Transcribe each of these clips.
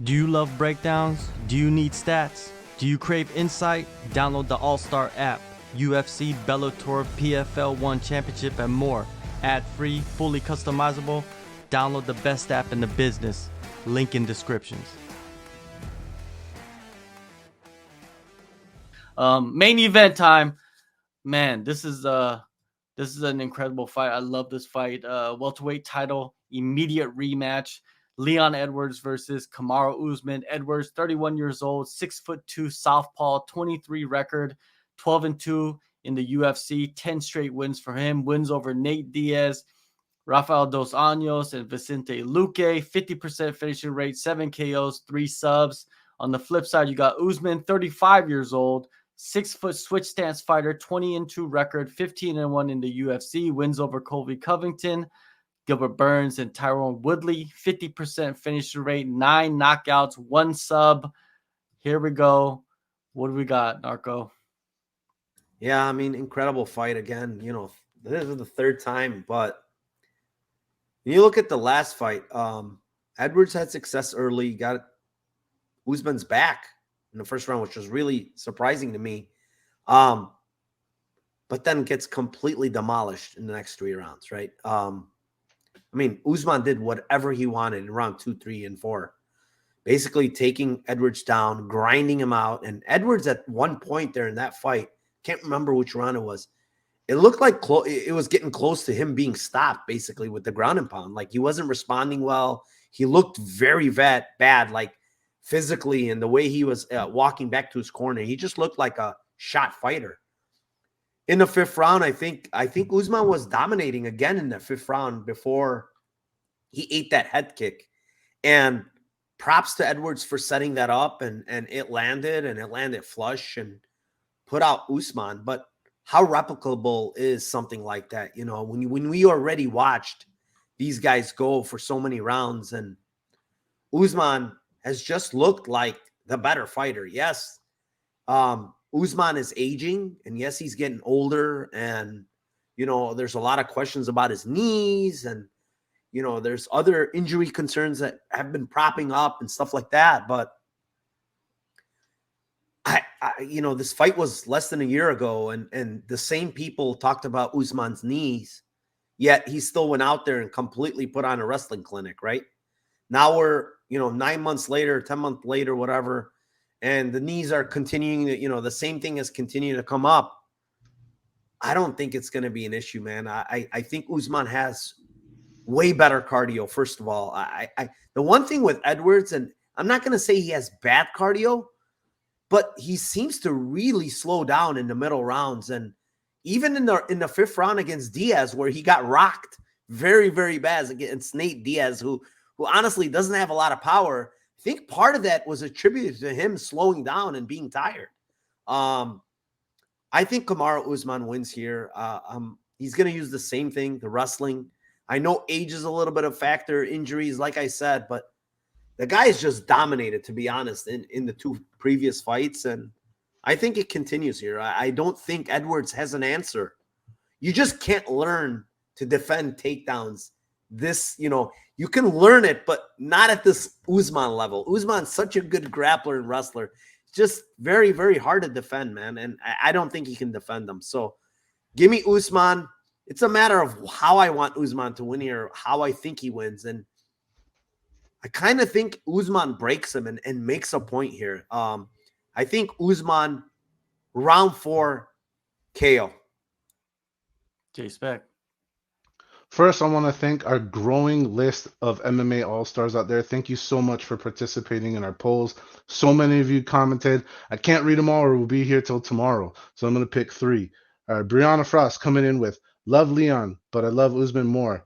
Do you love breakdowns? Do you need stats? Do you crave insight? Download the AllStar app. UFC, Bellator, PFL 1 Championship, and more. Ad-free, fully customizable. Download the best app in the business. Link in descriptions. Main event time. Man, this is an incredible fight. I love this fight. Welterweight title, immediate rematch. Leon Edwards versus Kamaru Usman. Edwards, 31 years old, 6'2", southpaw, 23 record, 12-2 in the UFC, 10 straight wins for him. Wins over Nate Diaz, Rafael Dos Anjos, and Vicente Luque. 50% finishing rate, 7 KOs, 3 subs. On the flip side, you got Usman, 35 years old, 6-foot switch stance fighter, 20-2 record, 15-1 in the UFC. Wins over Colby Covington, Gilbert Burns, and Tyrone Woodley. 50% finishing rate, 9 knockouts, 1 sub. Here we go. What do we got, Narco? Yeah, I mean, incredible fight again. You know, this is the third time, but when you look at the last fight, Edwards had success early, got Usman's back in the first round, which was really surprising to me. But then gets completely demolished in the next 3 rounds, right? I mean, Usman did whatever he wanted in round 2, 3, and 4. Basically taking Edwards down, grinding him out. And Edwards at one point there in that fight, can't remember which round it was, it looked like it was getting close to him being stopped, basically, with the ground and pound. Like, he wasn't responding well. He looked very bad, like, physically, and the way he was walking back to his corner. He just looked like a shot fighter. In the 5th round, I think Usman was dominating again in the 5th round before he ate that head kick. And props to Edwards for setting that up, and it landed flush and put out Usman. But how replicable is something like that? You know, when we already watched these guys go for so many rounds, and Usman has just looked like the better fighter. Yes, Usman is aging, and yes, he's getting older, and you know, there's a lot of questions about his knees, and you know, there's other injury concerns that have been propping up and stuff like that. But you know, this fight was less than a year ago, and the same people talked about Usman's knees, yet he still went out there and completely put on a wrestling clinic, right? Now we're, you know, 9 months later, 10 months later, whatever, and the knees are continuing to, you know, the same thing is continuing to come up. I don't think it's going to be an issue, man. I think Usman has way better cardio, first of all. The one thing with Edwards, and I'm not going to say he has bad cardio, but he seems to really slow down in the middle rounds. And even in the 5th round against Diaz, where he got rocked very, very bad against Nate Diaz, who honestly doesn't have a lot of power, I think part of that was attributed to him slowing down and being tired. I think Kamaru Usman wins here. He's going to use the same thing, the wrestling. I know age is a little bit of factor, injuries, like I said, but the guy is just dominated, to be honest, in the 2 previous fights. And I think it continues here. I don't think Edwards has an answer. You just can't learn to defend takedowns. This, you know, you can learn it, but not at this Usman level. Usman's such a good grappler and wrestler. It's just very, very hard to defend, man. And I don't think he can defend them. So give me Usman. It's a matter of how I want Usman to win here, how I think he wins. And I kind of think Usman breaks him and makes a point here. I think Usman, round 4, KO. J-Spec. First, I want to thank our growing list of MMA All-Stars out there. Thank you so much for participating in our polls. So many of you commented. I can't read them all or we'll be here till tomorrow. So I'm going to pick 3. Brianna Frost coming in with, love Leon, but I love Usman more.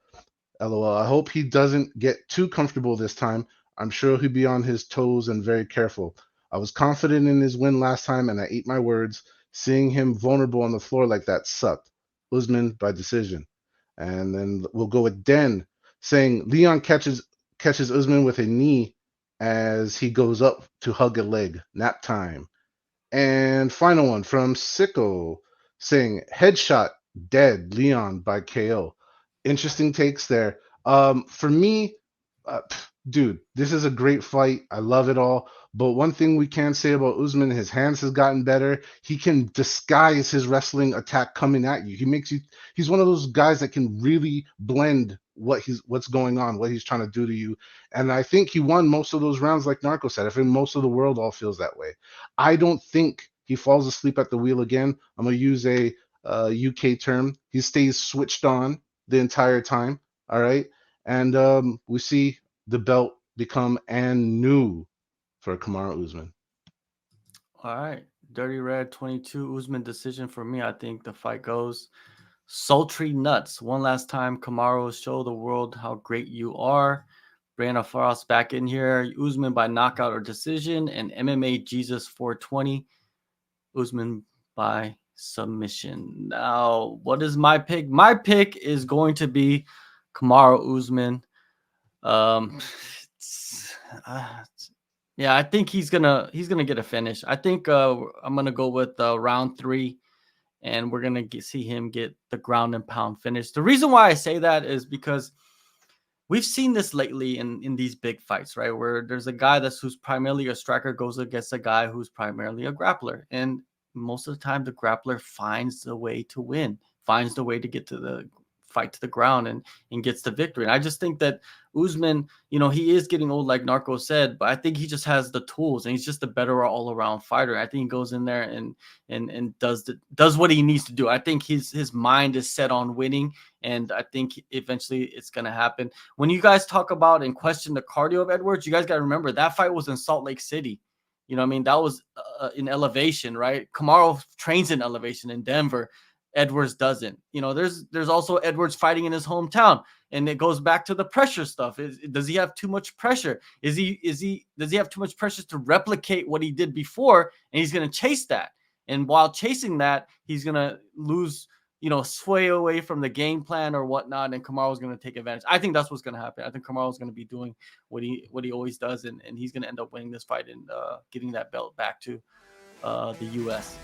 LOL. I hope he doesn't get too comfortable this time. I'm sure he'll be on his toes and very careful. I was confident in his win last time and I ate my words. Seeing him vulnerable on the floor like that sucked. Usman by decision. And then we'll go with Den saying Leon catches Usman with a knee as he goes up to hug a leg. Nap time. And final one from Sicko saying headshot dead Leon by KO. Interesting takes there. For me, dude, this is a great fight. I love it all. But one thing we can say about Usman, his hands has gotten better. He can disguise his wrestling attack coming at you. He's one of those guys that can really blend what's going on, what he's trying to do to you. And I think he won most of those rounds, like Narco said. I think most of the world all feels that way. I don't think he falls asleep at the wheel again. I'm gonna use a UK term. He stays switched on the entire time. All right. And we see the belt become and new for Kamaru Usman. All right. Dirty Red 22 Usman decision for me. I think the fight goes sultry nuts. One last time, Kamaru, show the world how great you are. Brianna Frost back in here. Usman by knockout or decision. And MMA Jesus 420. Usman by submission. Now, what is my pick? My pick is going to be Kamaru Usman. Um, yeah, I think he's gonna get a finish. I think I'm gonna go with round 3, and we're gonna see him get the ground and pound finish. The reason why I say that is because we've seen this lately in these big fights, right? Where there's a guy who's primarily a striker goes against a guy who's primarily a grappler, and most of the time the grappler finds the way to win, finds the way to get to the fight to the ground and gets the victory. And I just think that Usman, he is getting old, like Narco said, but I think he just has the tools, and he's just a better all around fighter. I think he goes in there and does what he needs to do. I think his mind is set on winning, and I think eventually it's going to happen. When you guys talk about and question the cardio of Edwards, you guys got to remember that fight was in Salt Lake City. You know what I mean? That was in elevation, right? Kamaru trains in elevation in Denver. Edwards doesn't. There's also Edwards fighting in his hometown, and it goes back to the pressure stuff. Does he have too much pressure? Does he have too much pressure to replicate what he did before, and he's going to chase that? And while chasing that, he's going to lose, sway away from the game plan or whatnot, and Kamaru's going to take advantage. I think that's what's going to happen. I think Kamaru's going to be doing what he always does, and he's going to end up winning this fight and getting that belt back to the U.S.